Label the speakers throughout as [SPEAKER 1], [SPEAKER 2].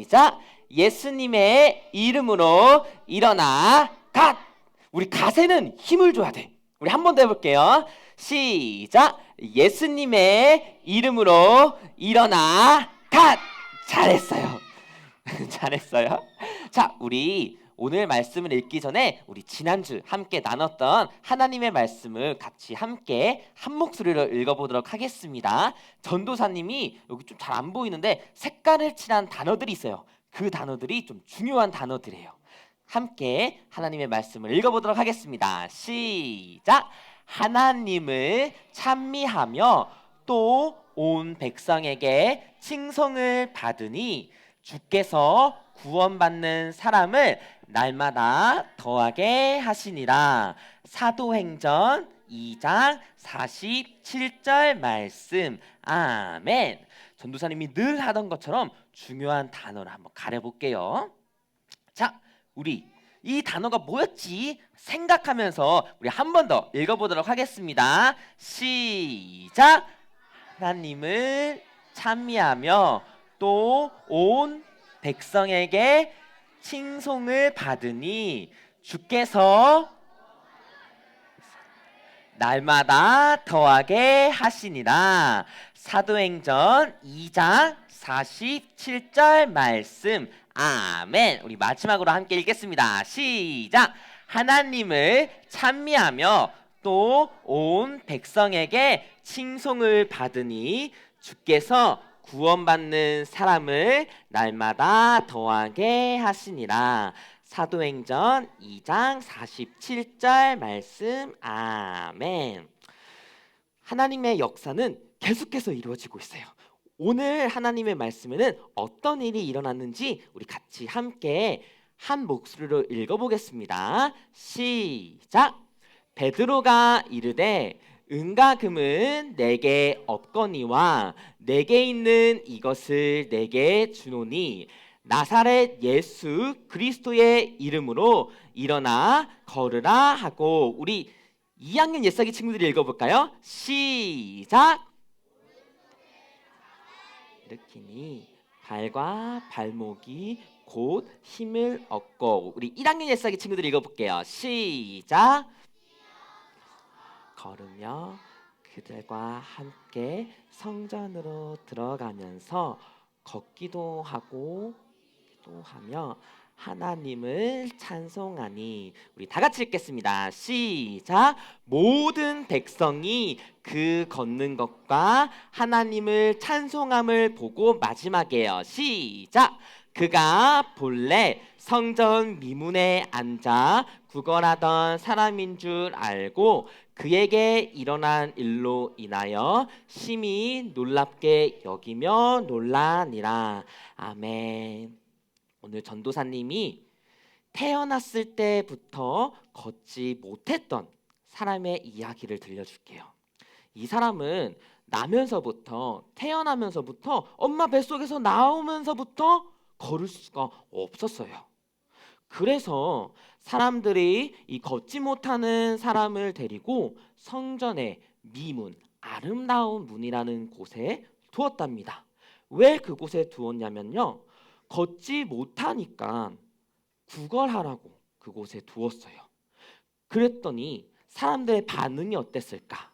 [SPEAKER 1] 시작. 예수님의 이름으로 일어나 갓. 우리 갓에는 힘을 줘야 돼. 우리 한 번 더 해볼게요. 시작. 예수님의 이름으로 일어나 갓. 잘했어요. 잘했어요. 자, 우리 오늘 말씀을 읽기 전에 우리 지난주 함께 나눴던 하나님의 말씀을 같이 함께 한 목소리로 읽어보도록 하겠습니다. 전도사님이 여기 좀 잘 안 보이는데 색깔을 칠한 단어들이 있어요. 그 단어들이 좀 중요한 단어들이에요. 함께 하나님의 말씀을 읽어보도록 하겠습니다. 시작. 하나님을 찬미하며 또 온 백성에게 칭송을 받으니 주께서 구원받는 사람을 날마다 더하게 하시니라. 사도행전 2장 47절 말씀. 아멘. 전도사님이 늘 하던 것처럼 중요한 단어를 한번 가려볼게요. 자, 우리 이 단어가 뭐였지 생각하면서 우리 한 번 더 읽어보도록 하겠습니다. 시작. 하나님을 찬미하며 또 온 백성에게 칭송을 받으니 주께서 날마다 더하게 하시니라. 사도행전 2장 47절 말씀. 아멘. 우리 마지막으로 함께 읽겠습니다. 시작. 하나님을 찬미하며 또 온 백성에게 칭송을 받으니 주께서 구원받는 사람을 날마다 더하게 하시니라. 사도행전 2장 47절 말씀. 아멘. 하나님의 역사는 계속해서 이루어지고 있어요. 오늘 하나님의 말씀에는 어떤 일이 일어났는지 우리 같이 함께 한 목소리로 읽어보겠습니다. 시작. 베드로가 이르되 은과 금은 내게 없거니와 내게 있는 이것을 내게 주노니 나사렛 예수 그리스도의 이름으로 일어나 걸으라 하고. 우리 2학년 예사기 친구들이 읽어볼까요? 시작. 일으키니 발과 발목이 곧 힘을 얻고. 우리 1학년 예사기 친구들이 읽어볼게요. 시작. 걸으며 그들과 함께 성전으로 들어가면서 걷기도 하고 기도하며 하나님을 찬송하니. 우리 다 같이 읽겠습니다. 시작. 모든 백성이 그 걷는 것과 하나님을 찬송함을 보고. 마지막이에요. 시작. 그가 본래 성전 미문에 앉아 구걸하던 사람인 줄 알고 그에게 일어난 일로 인하여 심히 놀랍게 여기며 놀라니라. 아멘. 오늘 전도사님이 태어났을 때부터 걷지 못했던 사람의 이야기를 들려줄게요. 이 사람은 태어나면서부터 엄마 뱃속에서 나오면서부터 걸을 수가 없었어요. 그래서 사람들이 이 걷지 못하는 사람을 데리고 성전의 미문, 아름다운 문이라는 곳에 두었답니다. 왜 그곳에 두었냐면요, 걷지 못하니까 구걸하라고 그곳에 두었어요. 그랬더니 사람들의 반응이 어땠을까?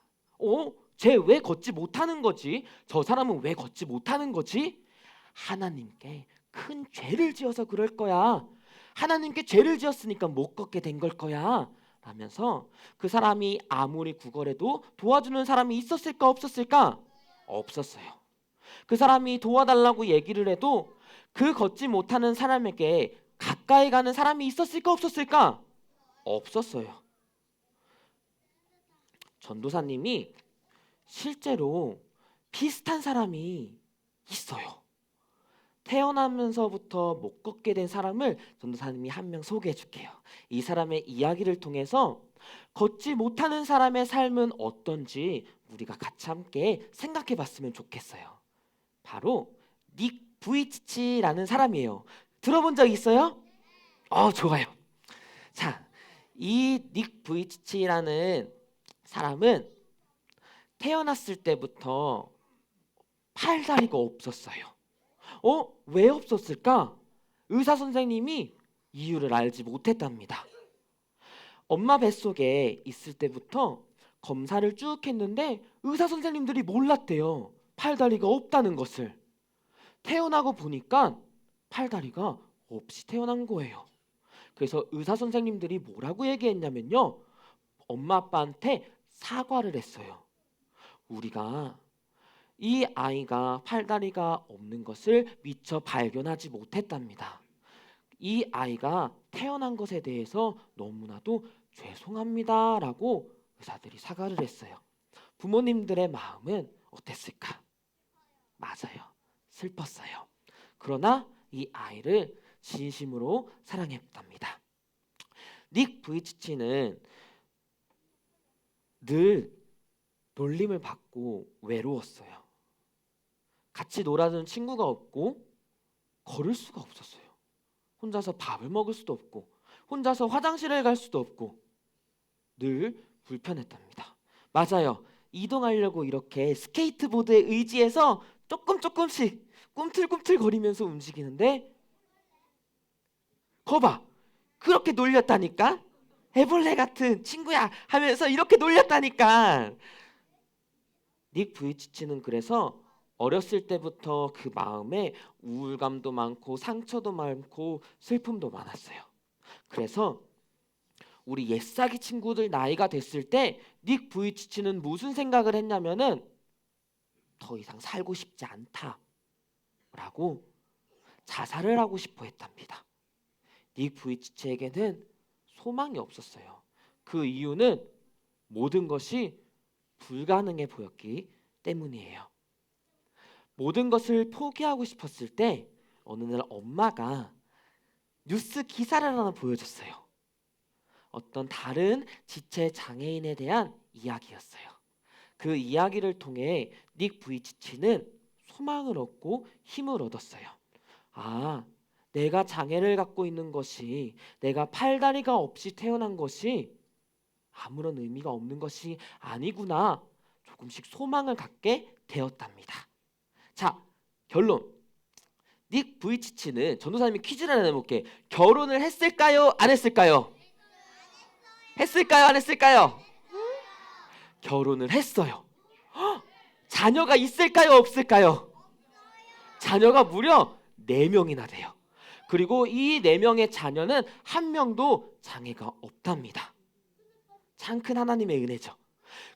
[SPEAKER 1] 쟤 왜 걷지 못하는 거지? 저 사람은 왜 걷지 못하는 거지? 하나님께 큰 죄를 지어서 그럴 거야. 하나님께 죄를 지었으니까 못 걷게 된 걸 거야 라면서 그 사람이 아무리 구걸해도 도와주는 사람이 있었을까 없었을까? 없었어요. 그 사람이 도와달라고 얘기를 해도 그 걷지 못하는 사람에게 가까이 가는 사람이 있었을까 없었을까? 없었어요. 전도사님이 실제로 비슷한 사람이 있어요. 태어나면서부터 못 걷게 된 사람을 전도사님이 한 명 소개해 줄게요. 이 사람의 이야기를 통해서 걷지 못하는 사람의 삶은 어떤지 우리가 같이 함께 생각해 봤으면 좋겠어요. 바로 닉 부이치치라는 사람이에요. 들어본 적 있어요? 좋아요. 자, 이 닉 부이치치라는 사람은 태어났을 때부터 팔다리가 없었어요. 왜 없었을까? 의사 선생님이 이유를 알지 못했답니다. 엄마 뱃속에 있을 때부터 검사를 쭉 했는데 의사 선생님들이 몰랐대요. 팔다리가 없다는 것을. 태어나고 보니까 팔다리가 없이 태어난 거예요. 그래서 의사 선생님들이 뭐라고 얘기했냐면요. 엄마 아빠한테 사과를 했어요. 우리가 이 아이가 팔다리가 없는 것을 미처 발견하지 못했답니다. 이 아이가 태어난 것에 대해서 너무나도 죄송합니다 라고 의사들이 사과를 했어요. 부모님들의 마음은 어땠을까? 맞아요. 슬펐어요. 그러나 이 아이를 진심으로 사랑했답니다. 닉 부이치치는 늘 놀림을 받고 외로웠어요. 같이 놀아주는 친구가 없고 걸을 수가 없었어요. 혼자서 밥을 먹을 수도 없고 혼자서 화장실을 갈 수도 없고 늘 불편했답니다. 맞아요. 이동하려고 이렇게 스케이트보드에 의지해서 조금씩 꿈틀꿈틀 거리면서 움직이는데 거봐 그렇게 놀렸다니까. 애벌레 같은 친구야 하면서 이렇게 놀렸다니까. 닉 부이치치는 그래서 어렸을 때부터 그 마음에 우울감도 많고 상처도 많고 슬픔도 많았어요. 그래서 우리 옛사기 친구들 나이가 됐을 때 닉 부이치치는 무슨 생각을 했냐면은 더 이상 살고 싶지 않다라고 자살을 하고 싶어 했답니다. 닉 부이치치에게는 소망이 없었어요. 그 이유는 모든 것이 불가능해 보였기 때문이에요. 모든 것을 포기하고 싶었을 때 어느 날 엄마가 뉴스 기사를 하나 보여줬어요. 어떤 다른 지체 장애인에 대한 이야기였어요. 그 이야기를 통해 닉 부이치치는 소망을 얻고 힘을 얻었어요. 아, 내가 장애를 갖고 있는 것이, 내가 팔다리가 없이 태어난 것이 아무런 의미가 없는 것이 아니구나. 조금씩 소망을 갖게 되었답니다. 자, 결론. 닉 부이치치는 전도사님이 퀴즈를 하나 내볼게. 결혼을 했을까요? 안 했을까요? 했을까요? 안 했을까요? 결혼을 했어요. 헉! 자녀가 있을까요? 없을까요? 자녀가 무려 4명이나 돼요. 그리고 이 4명의 자녀는 한 명도 장애가 없답니다. 참 큰 하나님의 은혜죠.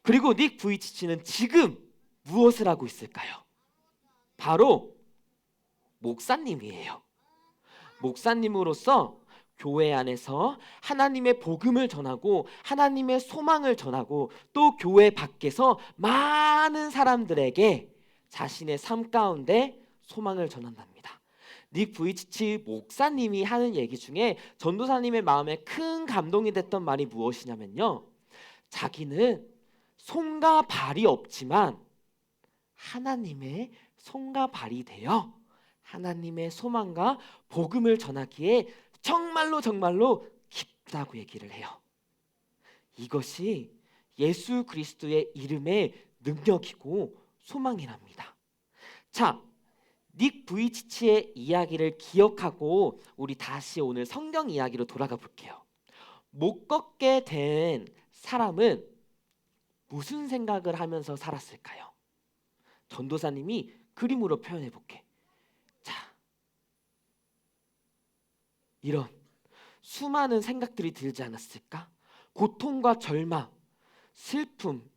[SPEAKER 1] 그리고 닉 부이치치는 지금 무엇을 하고 있을까요? 바로 목사님이에요. 목사님으로서 교회 안에서 하나님의 복음을 전하고 하나님의 소망을 전하고 또 교회 밖에서 많은 사람들에게 자신의 삶 가운데 소망을 전한답니다. 닉 부이치치 목사님이 하는 얘기 중에 전도사님의 마음에 큰 감동이 됐던 말이 무엇이냐면요. 자기는 손과 발이 없지만 하나님의 손과 발이 되어 하나님의 소망과 복음을 전하기에 정말로 기쁘다고 얘기를 해요. 이것이 예수 그리스도의 이름의 능력이고 소망이랍니다. 자, 닉 부이치치의 이야기를 기억하고 우리 다시 오늘 성경 이야기로 돌아가 볼게요. 못 걷게 된 사람은 무슨 생각을 하면서 살았을까요? 전도사님이 그림으로 표현해 볼게. 자, 이런 수많은 생각들이 들지 않았을까? 고통과 절망, 슬픔,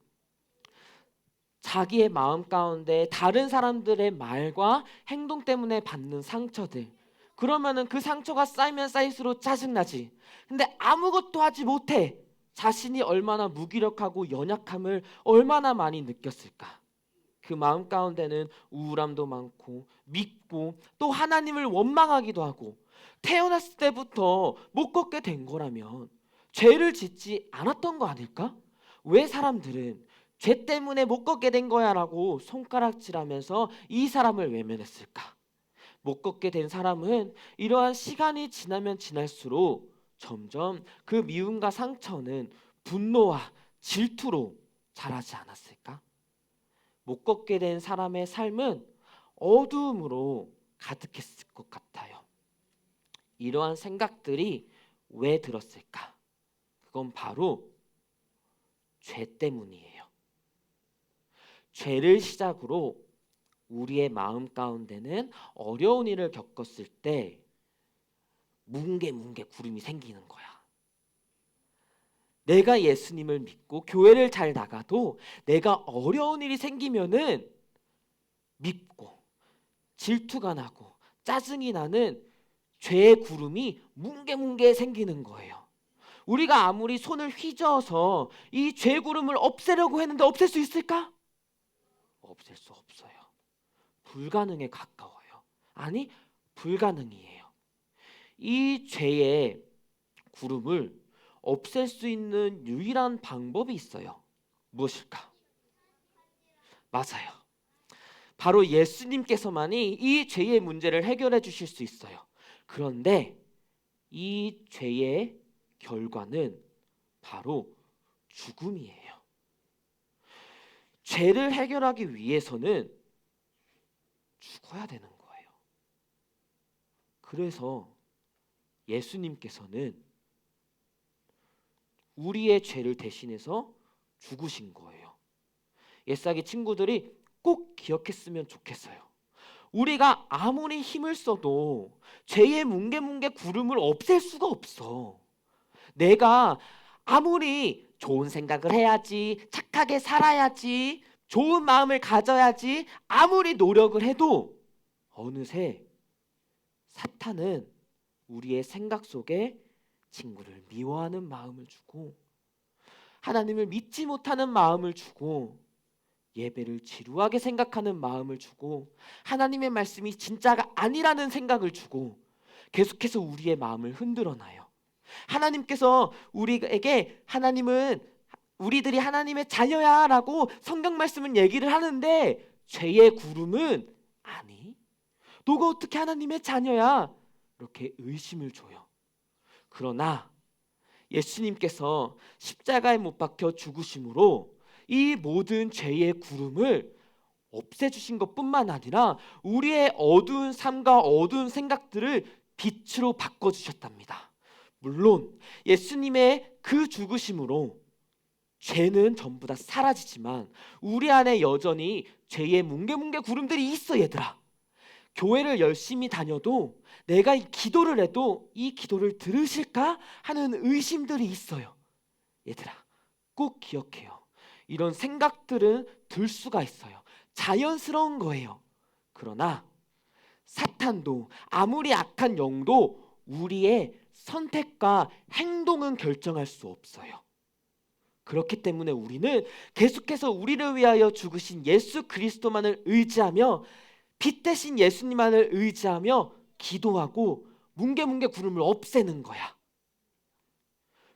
[SPEAKER 1] 자기의 마음 가운데 다른 사람들의 말과 행동 때문에 받는 상처들. 그러면은 그 상처가 쌓이면 쌓일수록 짜증나지. 근데 아무것도 하지 못해. 자신이 얼마나 무기력하고 연약함을 얼마나 많이 느꼈을까? 그 마음 가운데는 우울함도 많고 믿고 또 하나님을 원망하기도 하고 태어났을 때부터 못 걷게 된 거라면 죄를 짓지 않았던 거 아닐까? 왜 사람들은 죄 때문에 못 걷게 된 거야라고 손가락질하면서 이 사람을 외면했을까? 못 걷게 된 사람은 이러한 시간이 지나면 지날수록 점점 그 미움과 상처는 분노와 질투로 자라지 않았을까? 못 걷게 된 사람의 삶은 어두움으로 가득했을 것 같아요. 이러한 생각들이 왜 들었을까? 그건 바로 죄 때문이에요. 죄를 시작으로 우리의 마음 가운데는 어려운 일을 겪었을 때 뭉게 구름이 생기는 거야. 내가 예수님을 믿고 교회를 잘 나가도 내가 어려운 일이 생기면은 밉고 질투가 나고 짜증이 나는 죄의 구름이 뭉게 생기는 거예요. 우리가 아무리 손을 휘저어서 이 죄 구름을 없애려고 했는데 없앨 수 있을까? 없앨 수 없어요. 불가능에 가까워요. 아니, 불가능이에요. 이 죄의 구름을 없앨 수 있는 유일한 방법이 있어요. 무엇일까? 맞아요. 바로 예수님께서만이 이 죄의 문제를 해결해 주실 수 있어요. 그런데 이 죄의 결과는 바로 죽음이에요. 죄를 해결하기 위해서는 죽어야 되는 거예요. 그래서 예수님께서는 우리의 죄를 대신해서 죽으신 거예요. 옛사기 친구들이 꼭 기억했으면 좋겠어요. 우리가 아무리 힘을 써도 죄의 뭉게 구름을 없앨 수가 없어. 내가 아무리 좋은 생각을 해야지, 착하게 살아야지, 좋은 마음을 가져야지 아무리 노력을 해도 어느새 사탄은 우리의 생각 속에 친구를 미워하는 마음을 주고 하나님을 믿지 못하는 마음을 주고 예배를 지루하게 생각하는 마음을 주고 하나님의 말씀이 진짜가 아니라는 생각을 주고 계속해서 우리의 마음을 흔들어 놔요. 하나님께서 우리에게 우리들이 하나님의 자녀야 라고 성경 말씀은 얘기를 하는데 죄의 구름은 아니, 너가 어떻게 하나님의 자녀야? 이렇게 의심을 줘요. 그러나 예수님께서 십자가에 못 박혀 죽으심으로 이 모든 죄의 구름을 없애주신 것뿐만 아니라 우리의 어두운 삶과 어두운 생각들을 빛으로 바꿔주셨답니다. 물론 예수님의 그 죽으심으로 죄는 전부 다 사라지지만 우리 안에 여전히 죄의 뭉게 구름들이 있어. 얘들아, 교회를 열심히 다녀도 내가 기도를 해도 이 기도를 들으실까 하는 의심들이 있어요. 얘들아, 꼭 기억해요. 이런 생각들은 들 수가 있어요. 자연스러운 거예요. 그러나 사탄도 아무리 악한 영도 우리의 선택과 행동은 결정할 수 없어요. 그렇기 때문에 우리는 계속해서 우리를 위하여 죽으신 예수 그리스도만을 의지하며 빛 대신 예수님만을 의지하며 기도하고 뭉게 구름을 없애는 거야.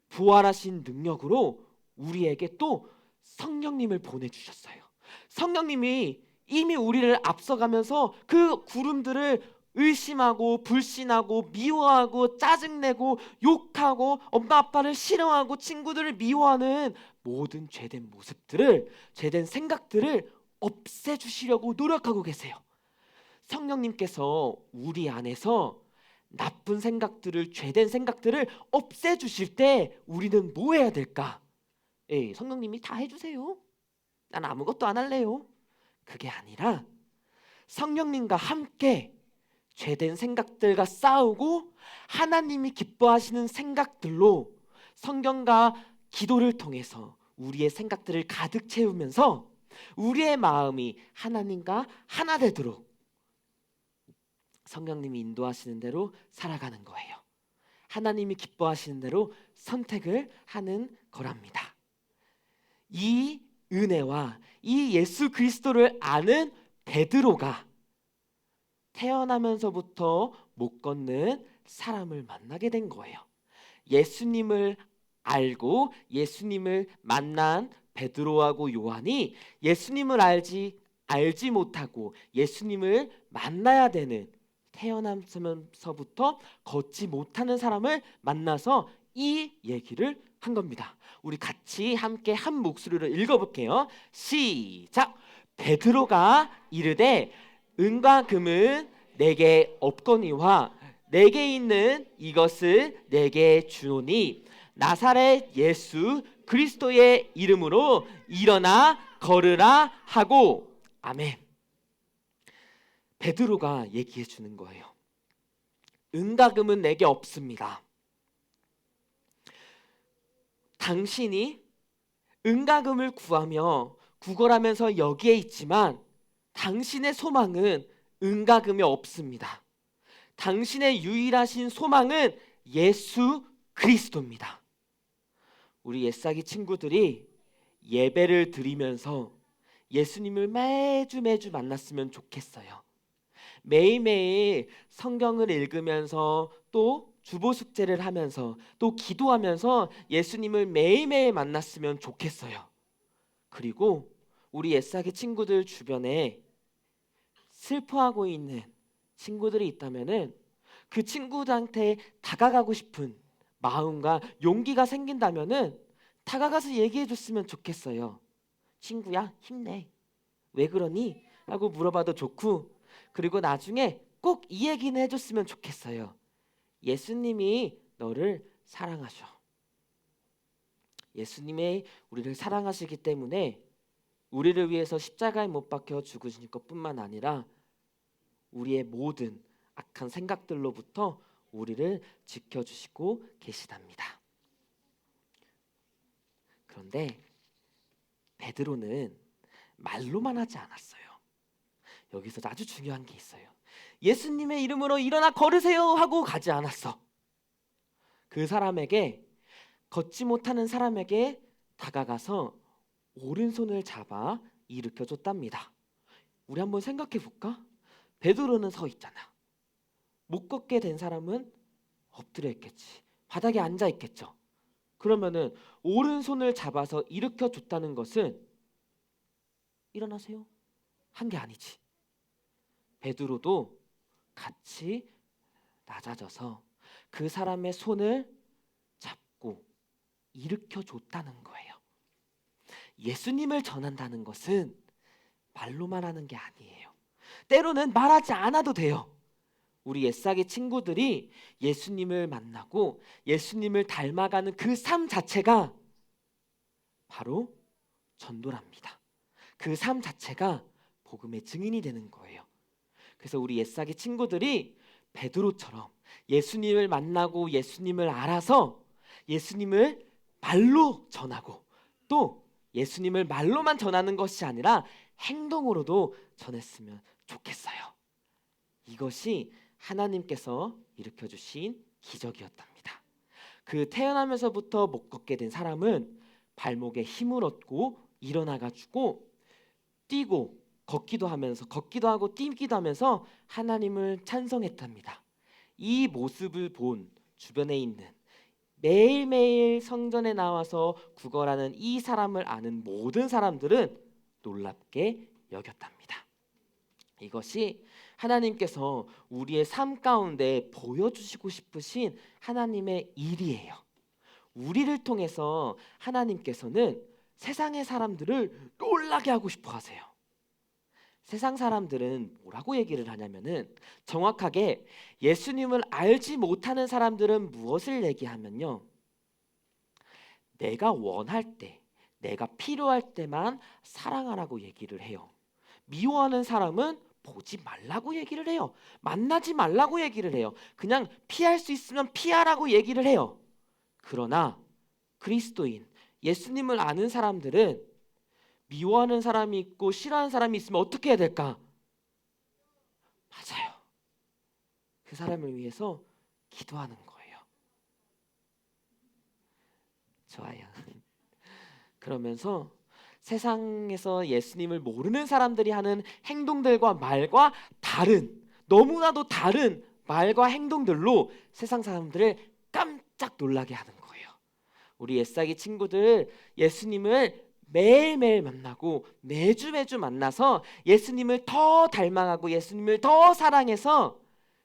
[SPEAKER 1] 부활하신 능력으로 우리에게 또 성령님을 보내주셨어요. 성령님이 이미 우리를 앞서가면서 그 구름들을 의심하고 불신하고 미워하고 짜증내고 욕하고 엄마 아빠를 싫어하고 친구들을 미워하는 모든 죄된 모습들을, 죄된 생각들을 없애주시려고 노력하고 계세요. 성령님께서 우리 안에서 나쁜 생각들을, 죄된 생각들을 없애주실 때 우리는 뭐 해야 될까? 성령님이 다 해주세요. 난 아무것도 안 할래요. 그게 아니라 성령님과 함께 죄된 생각들과 싸우고 하나님이 기뻐하시는 생각들로 성경과 기도를 통해서 우리의 생각들을 가득 채우면서 우리의 마음이 하나님과 하나 되도록 성령님이 인도하시는 대로 살아가는 거예요. 하나님이 기뻐하시는 대로 선택을 하는 거랍니다. 이 은혜와 이 예수 그리스도를 아는 베드로가 태어나면서부터 못 걷는 사람을 만나게 된 거예요. 예수님을 알고 예수님을 만난 베드로하고 요한이 예수님을 알지 못하고 예수님을 만나야 되는, 태어나면서부터 걷지 못하는 사람을 만나서 이 얘기를 한 겁니다. 우리 같이 함께 한 목소리로 읽어볼게요. 시작. 베드로가 이르되 은과 금은 내게 없거니와 내게 있는 이것을 내게 주노니 나사렛 예수 그리스도의 이름으로 일어나 걸으라 하고. 아멘. 베드로가 얘기해 주는 거예요. 은과 금은 내게 없습니다. 당신이 은과 금을 구하며 구걸하면서 여기에 있지만 당신의 소망은 은과 금이 없습니다. 당신의 유일하신 소망은 예수 그리스도입니다. 우리 옛사기 친구들이 예배를 드리면서 예수님을 매주 만났으면 좋겠어요. 매일매일 성경을 읽으면서 또 주보 숙제를 하면서 또 기도하면서 예수님을 매일매일 만났으면 좋겠어요. 그리고 우리 옛사기 친구들 주변에 슬퍼하고 있는 친구들이 있다면은 그 친구들한테 다가가고 싶은 마음과 용기가 생긴다면은 다가가서 얘기해 줬으면 좋겠어요. 친구야, 힘내. 왜 그러니? 라고 물어봐도 좋고, 그리고 나중에 꼭 이 얘기는 해줬으면 좋겠어요. 예수님이 너를 사랑하셔. 예수님이 우리를 사랑하시기 때문에 우리를 위해서 십자가에 못 박혀 죽으신 것뿐만 아니라 우리의 모든 악한 생각들로부터 우리를 지켜주시고 계시답니다. 그런데 베드로는 말로만 하지 않았어요. 여기서 아주 중요한 게 있어요. 예수님의 이름으로 일어나 걸으세요 하고 가지 않았어. 그 사람에게, 걷지 못하는 사람에게 다가가서 오른손을 잡아 일으켜 줬답니다. 우리 한번 생각해 볼까? 베드로는 서 있잖아. 못 걷게 된 사람은 엎드려 있겠지. 바닥에 앉아 있겠죠. 그러면은 오른손을 잡아서 일으켜 줬다는 것은 일어나세요 한 게 아니지. 베드로도 같이 낮아져서 그 사람의 손을 잡고 일으켜 줬다는 거예요. 예수님을 전한다는 것은 말로만 하는 게 아니에요. 때로는 말하지 않아도 돼요. 우리 옛사기 친구들이 예수님을 만나고 예수님을 닮아가는 그 삶 자체가 바로 전도랍니다. 그 삶 자체가 복음의 증인이 되는 거예요. 그래서 우리 옛사기 친구들이 베드로처럼 예수님을 만나고 예수님을 알아서 예수님을 말로 전하고, 또 예수님을 말로만 전하는 것이 아니라 행동으로도 전했으면 좋겠어요. 이것이 하나님께서 일으켜 주신 기적이었답니다. 그 태어나면서부터 못 걷게 된 사람은 발목에 힘을 얻고 일어나가지고 뛰고 걷기도 하고 뛰기도 하면서 하나님을 찬송했답니다. 이 모습을 본 주변에 있는, 매일매일 성전에 나와서 구걸하는 이 사람을 아는 모든 사람들은 놀랍게 여겼답니다. 이것이 하나님께서 우리의 삶 가운데 보여주시고 싶으신 하나님의 일이에요. 우리를 통해서 하나님께서는 세상의 사람들을 놀라게 하고 싶어 하세요. 세상 사람들은 뭐라고 얘기를 하냐면은, 정확하게 예수님을 알지 못하는 사람들은 무엇을 얘기하면요, 내가 원할 때, 내가 필요할 때만 사랑하라고 얘기를 해요. 미워하는 사람은 보지 말라고 얘기를 해요. 만나지 말라고 얘기를 해요. 그냥 피할 수 있으면 피하라고 얘기를 해요. 그러나 그리스도인, 예수님을 아는 사람들은 미워하는 사람이 있고 싫어하는 사람이 있으면 어떻게 해야 될까? 맞아요. 그 사람을 위해서 기도하는 거예요. 좋아요. 그러면서 세상에서 예수님을 모르는 사람들이 하는 행동들과 말과 다른, 너무나도 다른 말과 행동들로 세상 사람들을 깜짝 놀라게 하는 거예요. 우리 옛사기 친구들 예수님을 매일매일 만나고 매주 만나서 예수님을 더 닮아가고 예수님을 더 사랑해서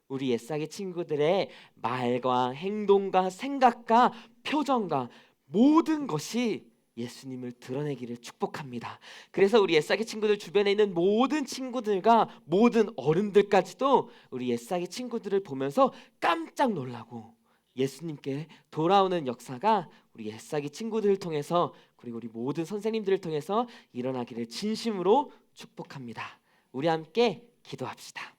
[SPEAKER 1] 우리 옛사기 친구들의 말과 행동과 생각과 표정과 모든 것이 예수님을 드러내기를 축복합니다. 그래서 우리 옛사기 친구들 주변에 있는 모든 친구들과 모든 어른들까지도 우리 옛사기 친구들을 보면서 깜짝 놀라고 예수님께 돌아오는 역사가 우리 옛사기 친구들을 통해서 그리고 우리 모든 선생님들을 통해서 일어나기를 진심으로 축복합니다. 우리 함께 기도합시다.